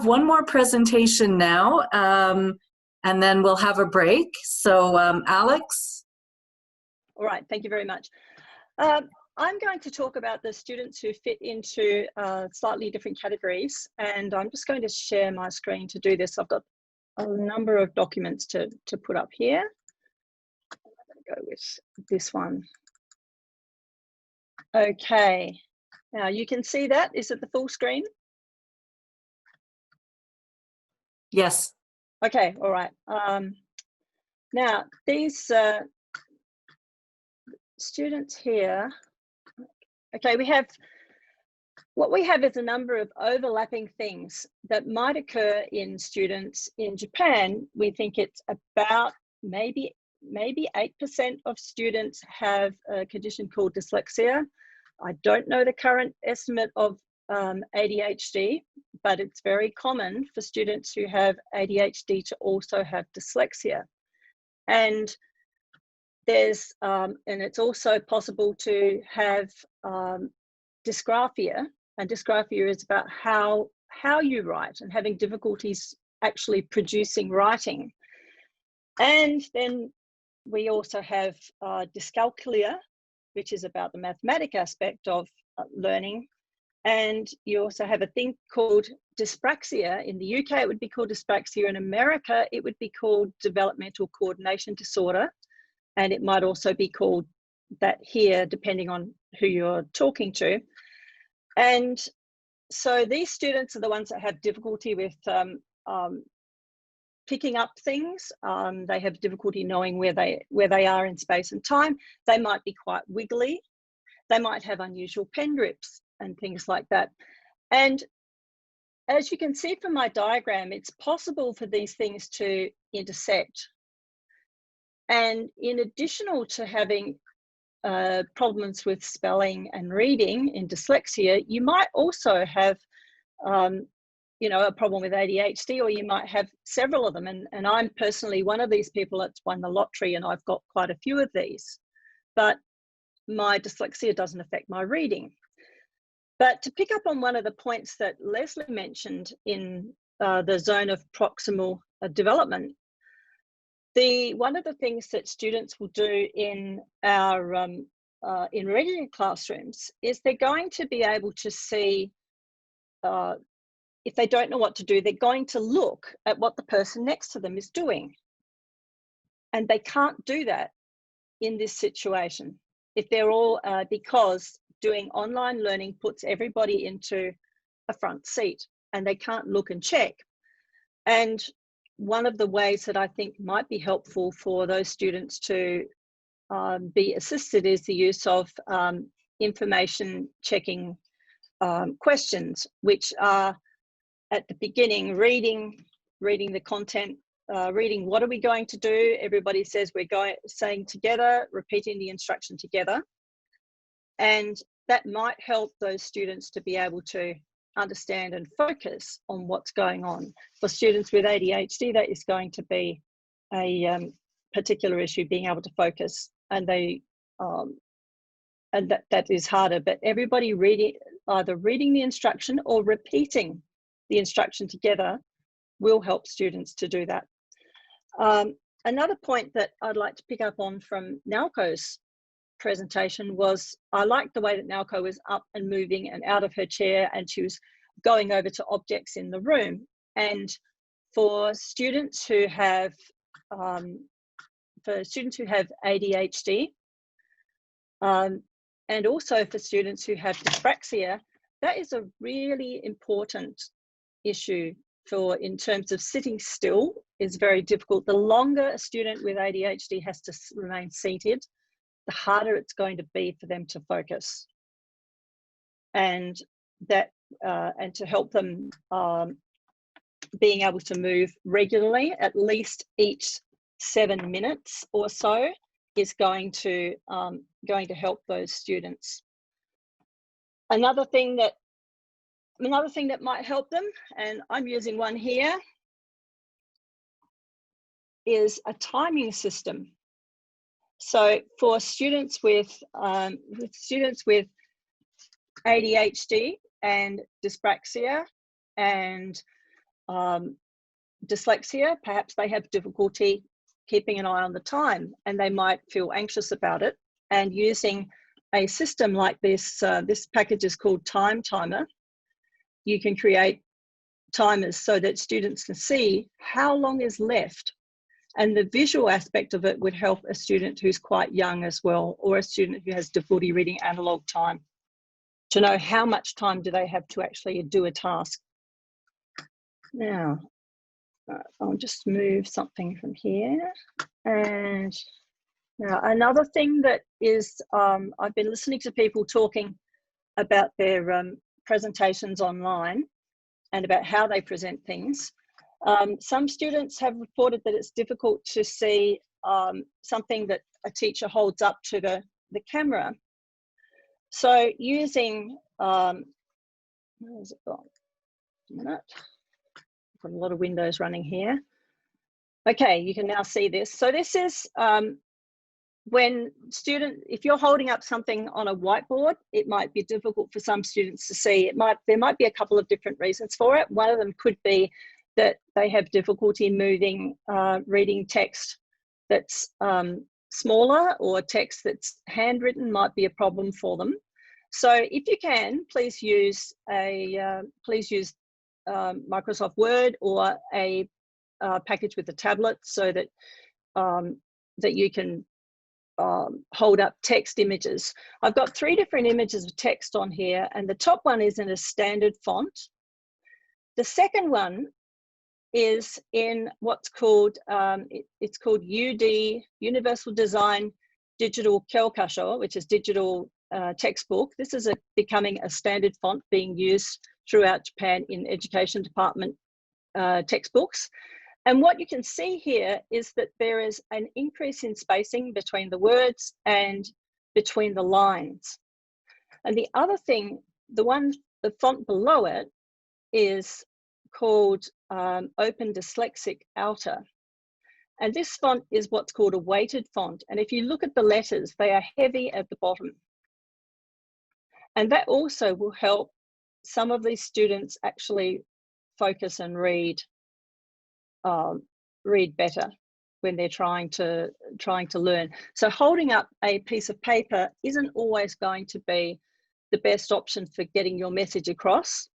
one more presentation now, and then we'll have a break. So Alex? All right, thank you very much. I'm going to talk about the students who fit into slightly different categories, and I'm just going to share my screen to do this. I've got a number of documents to put up here. I'm going to go with this one. Okay, now you can see that. Is it the full screen? Yes. Okay, all right. Now, these students here, okay, what we have is a number of overlapping things that might occur in students in Japan. We think it's about maybe 8% of students have a condition called dyslexia. I don't know the current estimate of ADHD, but it's very common for students who have ADHD to also have dyslexia. And there's, and it's also possible to have dysgraphia, and dysgraphia is about how you write and having difficulties actually producing writing. And then we also have dyscalculia, which is about the mathematic aspect of learning. And you also have a thing called dyspraxia. In the UK, it would be called dyspraxia. In America, it would be called developmental coordination disorder. And it might also be called that here, depending on who you're talking to. And so these students are the ones that have difficulty with picking up things. They have difficulty knowing where they are in space and time. They might be quite wiggly. They might have unusual pen grips and things like that. And as you can see from my diagram, it's possible for these things to intersect. And in addition to having problems with spelling and reading in dyslexia, you might also have you know, a problem with ADHD, or you might have several of them. And I'm personally one of these people that's won the lottery, and I've got quite a few of these. But my dyslexia doesn't affect my reading. But to pick up on one of the points that Leslie mentioned in the zone of proximal development, one of the things that students will do in our in reading classrooms is they're going to be able to see, if they don't know what to do, they're going to look at what the person next to them is doing. And they can't do that in this situation. If they're all, because doing online learning puts everybody into a front seat and they can't look and check. And one of the ways that I think might be helpful for those students to be assisted is the use of information checking questions, which are at the beginning reading the content, reading what are we going to do. Everybody says we're saying together, repeating the instruction together. And that might help those students to be able to understand and focus on what's going on. For students with ADHD, that is going to be a particular issue, being able to focus, and they and that is harder. But everybody either reading the instruction or repeating the instruction together will help students to do that. Another point that I'd like to pick up on from Naoko's presentation was, I liked the way that Naoko was up and moving and out of her chair, and she was going over to objects in the room. And for students who have ADHD, and also for students who have dyspraxia, that is a really important issue in terms of sitting still is very difficult. The longer a student with ADHD has to remain seated, the harder it's going to be for them to focus. And that, and to help them being able to move regularly, at least each 7 minutes or so, is going to help those students. Another thing that might help them, and I'm using one here, is a timing system. So for students with ADHD and dyspraxia and dyslexia, perhaps they have difficulty keeping an eye on the time, and they might feel anxious about it. And using a system like this, this package is called Time Timer. You can create timers so that students can see how long is left. And the visual aspect of it would help a student who's quite young as well, or a student who has difficulty reading analog time, to know how much time do they have to actually do a task. Now, I'll just move something from here. And now another thing that is, I've been listening to people talking about their presentations online and about how they present things. Some students have reported that it's difficult to see something that a teacher holds up to the camera. So using, where's it gone? A minute. Got a lot of windows running here. Okay, you can now see this. So this is when if you're holding up something on a whiteboard, it might be difficult for some students to see. There might be a couple of different reasons for it. One of them could be that they have difficulty moving, reading text that's smaller, or text that's handwritten might be a problem for them. So if you can, please use Microsoft Word or a package with a tablet, so that that you can hold up text images. I've got 3 different images of text on here, and the top one is in a standard font. The second one is in what's called, it's called UD, Universal Design Digital Kyokusho, which is digital textbook. This is becoming a standard font being used throughout Japan in education department textbooks. And what you can see here is that there is an increase in spacing between the words and between the lines. And the other thing, the font below it is called Open Dyslexic Outer. And this font is what's called a weighted font. And if you look at the letters, they are heavy at the bottom. And that also will help some of these students actually focus and read better when they're trying to learn. So holding up a piece of paper isn't always going to be the best option for getting your message across.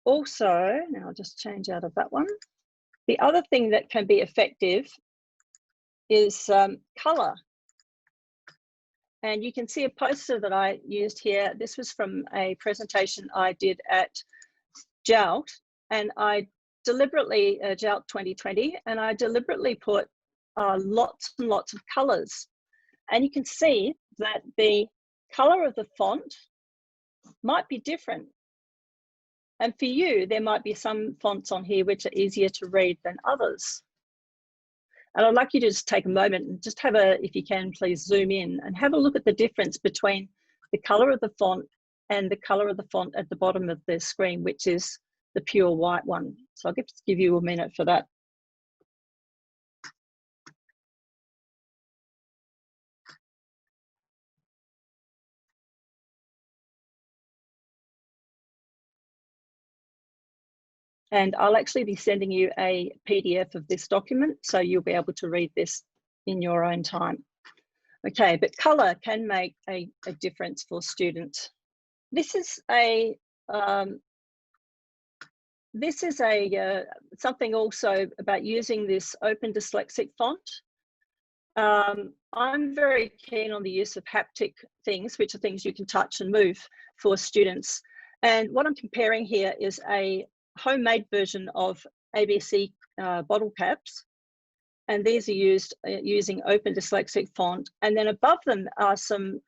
Also, now I'll just change out of that one. The other thing that can be effective is color. And you can see a poster that I used here. This was from a presentation I did at JALT, and I deliberately, JALT 2020, and I deliberately put lots and lots of colors. And you can see that the color of the font might be different. And for you, there might be some fonts on here which are easier to read than others. And I'd like you to just take a moment and just have if you can, please zoom in and have a look at the difference between the color of the font and the color of the font at the bottom of the screen, which is the pure white one. So I'll just give you a minute for that. And I'll actually be sending you a PDF of this document, so you'll be able to read this in your own time. Okay, but color can make a difference for students. This is something also about using this Open Dyslexic font. I'm very keen on the use of haptic things, which are things you can touch and move for students. And what I'm comparing here is a homemade version of ABC bottle caps, and these are used using Open Dyslexic font, and then above them are some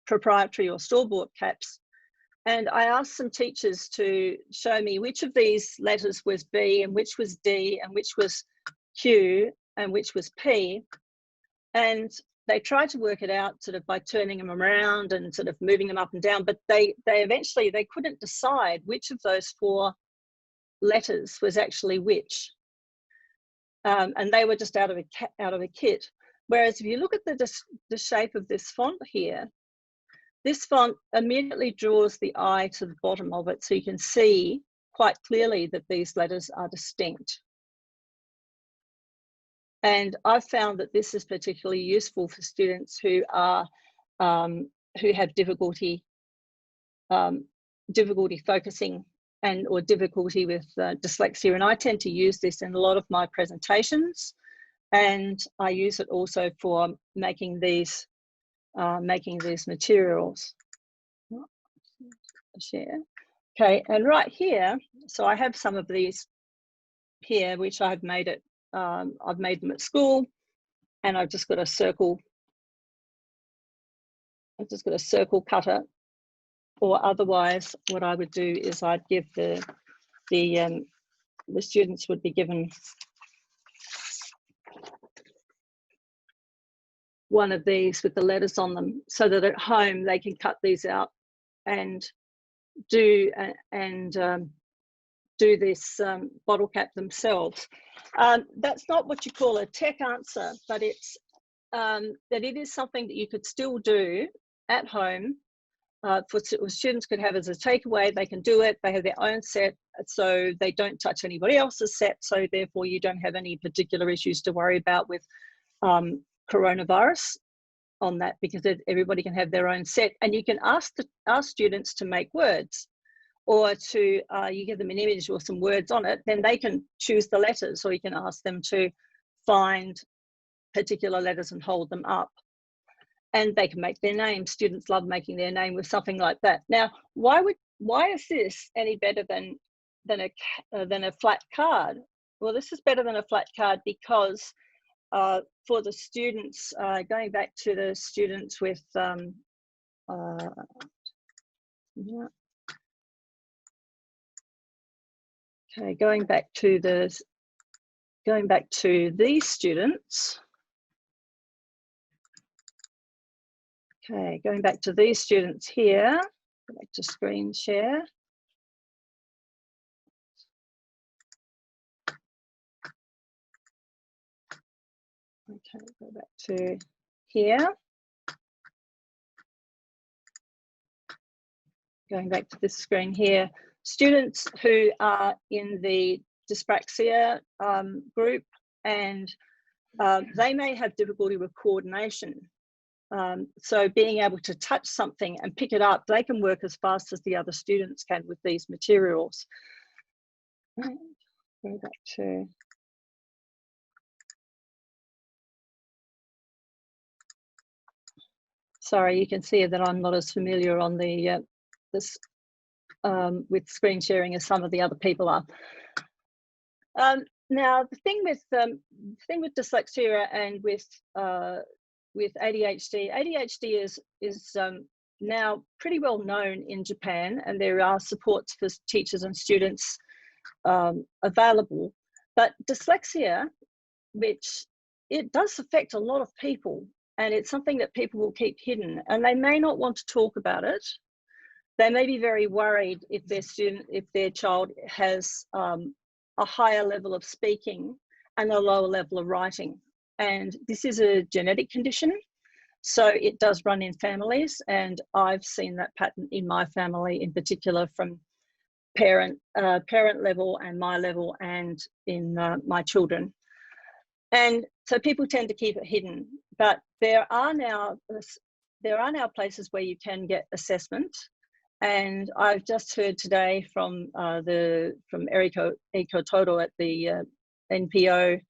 proprietary or store-bought caps. And I asked some teachers to show me which of these letters was B and which was D and which was Q and which was P, and they tried to work it out sort of by turning them around and sort of moving them up and down, but they eventually couldn't decide which of those 4 letters was actually which, and they were just out of a kit. Whereas if you look at the shape of this font here, this font immediately draws the eye to the bottom of it, so you can see quite clearly that these letters are distinct. And I've found that this is particularly useful for students who are who have difficulty focusing or difficulty with dyslexia. And I tend to use this in a lot of my presentations, and I use it also for making these materials. Share. Okay, and right here, so I have some of these here, which I've made it. I've made them at school, and I've just got a circle. I've just got a circle cutter, or otherwise, what I would do is I'd give the students would be given one of these with the letters on them, so that at home they can cut these out and do this bottle cap themselves. That's not what you call a tech answer, but it's that it is something that you could still do at home. For students could have as a takeaway. They can do it. They have their own set, so they don't touch anybody else's set. So therefore, you don't have any particular issues to worry about with coronavirus on that, because everybody can have their own set. And you can ask students to make words, or to you give them an image or some words on it. Then they can choose the letters, or you can ask them to find particular letters and hold them up. And they can make their name. Students love making their name with something like that. Now, why is this any better than a flat card? Well, this is better than a flat card because for the students, going back to the students with okay, going back to these students. Okay, going back to these students here, go back to screen share. Okay, go back to here. Going back to this screen here, students who are in the dyspraxia group, and they may have difficulty with coordination. So being able to touch something and pick it up, they can work as fast as the other students can with these materials. Go back to sorry, you can see that I'm not as familiar on the with screen sharing as some of the other people are. Now, the thing with dyslexia and with ADHD, ADHD is now pretty well known in Japan, and there are supports for teachers and students available. But dyslexia, which it does affect a lot of people, and it's something that people will keep hidden, and they may not want to talk about it. They may be very worried if their child has a higher level of speaking and a lower level of writing. And this is a genetic condition, so it does run in families, and I've seen that pattern in my family, in particular from parent level and my level, and in my children. And so people tend to keep it hidden, but there are now places where you can get assessment. And I've just heard today from Eriko Toto at the NPO,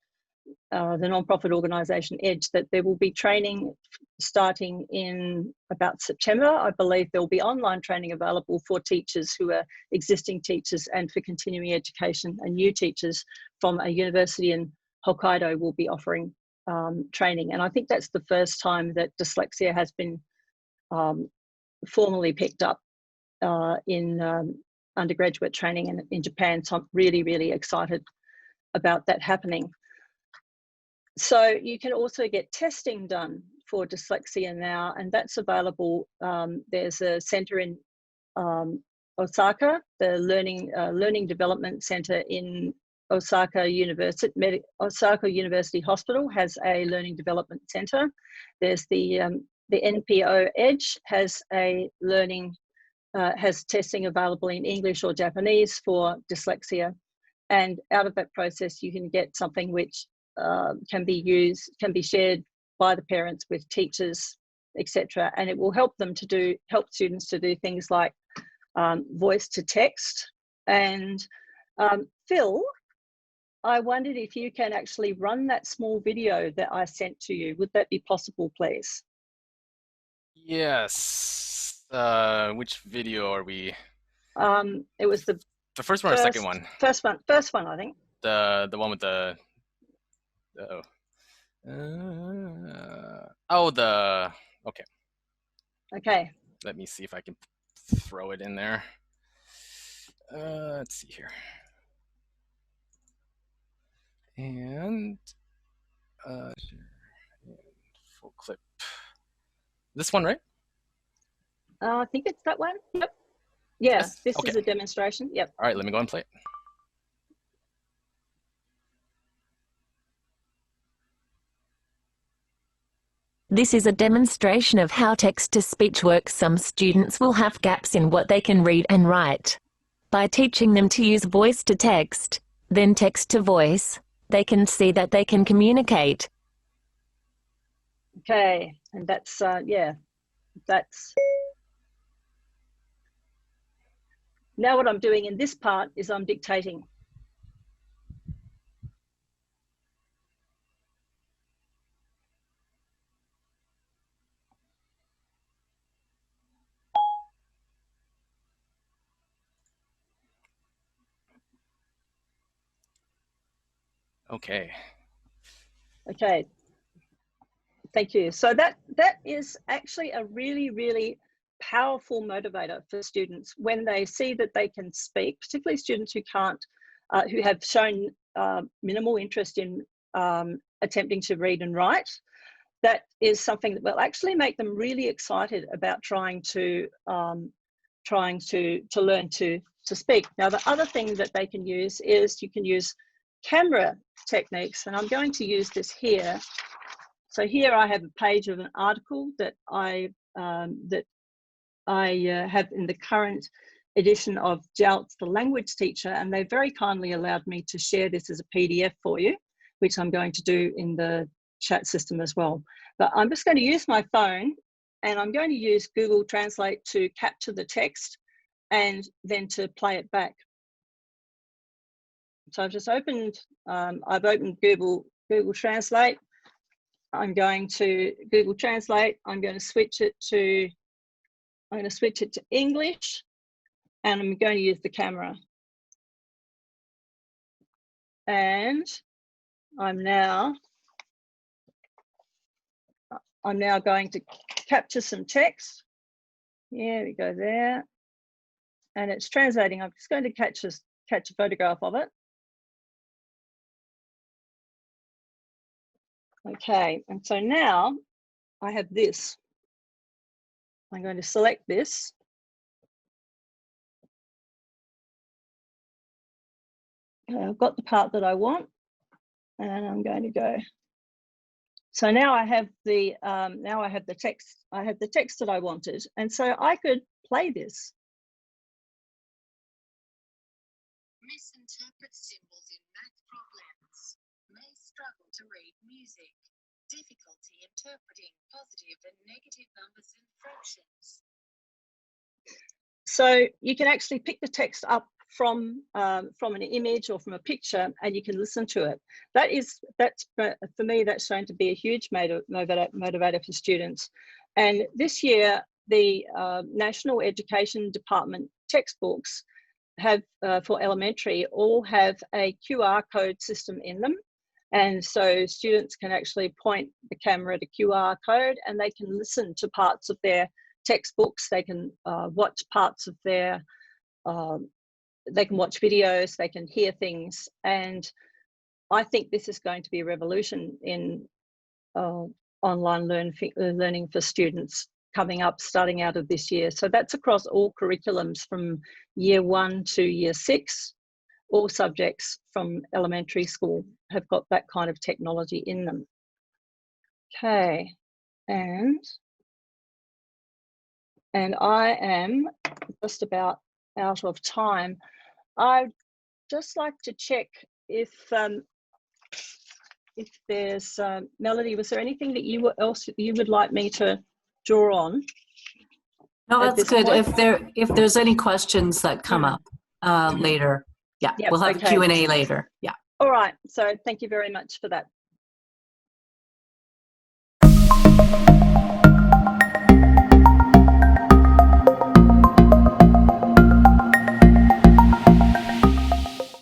the non-profit organisation EDGE, that there will be training starting in about September. I believe there will be online training available for teachers who are existing teachers, and for continuing education, and new teachers from a university in Hokkaido will be offering training. And I think that's the first time that dyslexia has been formally picked up in undergraduate training in Japan. So I'm really, really excited about that happening. So you can also get testing done for dyslexia now, and that's available. There's a center in Osaka, the Learning Development Center in Osaka University Hospital has a Learning Development Center. There's the NPO EDGE has a Learning has testing available in English or Japanese for dyslexia. And out of that process, you can get something which can be shared by the parents with teachers, etc. And it will help students to do things like voice to text. And Phil, I wondered if you can actually run that small video that I sent to you. Would that be possible, please? Yes. Which video are we? It was the first one or second one? First one, I think. The one with the okay. Okay. Let me see if I can throw it in there. Let's see here. And full clip. This one, right? I think it's that one. Yep. Yes, this okay. is a demonstration. Yep. All right, let me go and play it. This is a demonstration of how text-to-speech works. Some students will have gaps in what they can read and write. By teaching them to use voice to text, then text to voice, they can see that they can communicate. Okay, and that's, yeah, that's... Now what I'm doing in this part is I'm dictating. Okay. Okay. Thank you. So that is actually a really, really powerful motivator for students when they see that they can speak, particularly students who can't, who have shown minimal interest in attempting to read and write. That is something that will actually make them really excited about trying to learn to speak. Now, the other thing that they can use is you can use camera techniques, and I'm going to use this here. So here I have a page of an article that I have in the current edition of JALT, the language teacher, and they very kindly allowed me to share this as a PDF for you, which I'm going to do in the chat system as well. But I'm just going to use my phone, and I'm going to use Google Translate to capture the text and then to play it back. So I've just opened, I've opened Google Translate. I'm going to Google Translate. I'm going to switch it to English, and I'm going to use the camera. And I'm now going to capture some text. Here we go there. And it's translating. I'm just going to catch a photograph of it. Okay, and so now I have this. I'm going to select this. Okay, I've got the part that I want, and I'm going to go. So now I have the text. I have the text that I wanted, and so I could play this. Misinterpret symbols in math problems. May struggle to read music. Difficulty interpreting positive and negative numbers and fractions. So you can actually pick the text up from an image or from a picture, and you can listen to it. That's for me, that's shown to be a huge motivator for students. And this year, the National Education Department textbooks have for elementary all have a QR code system in them. And so students can actually point the camera at a QR code, and they can listen to parts of their textbooks. They can watch parts of their, they can watch videos, they can hear things. And I think this is going to be a revolution in online learning for students coming up, starting out of this year. So that's across all curriculums from year 1 to year 6. All subjects from elementary school have got that kind of technology in them. Okay, and and I am just about out of time. I'd just like to check if there's Melody, was there anything that you would like me to draw on? No, at that's this good. point? If there's any questions that come up later, yeah, Yep, we'll have okay. a Q&A later. Yeah. All right, so thank you very much for that.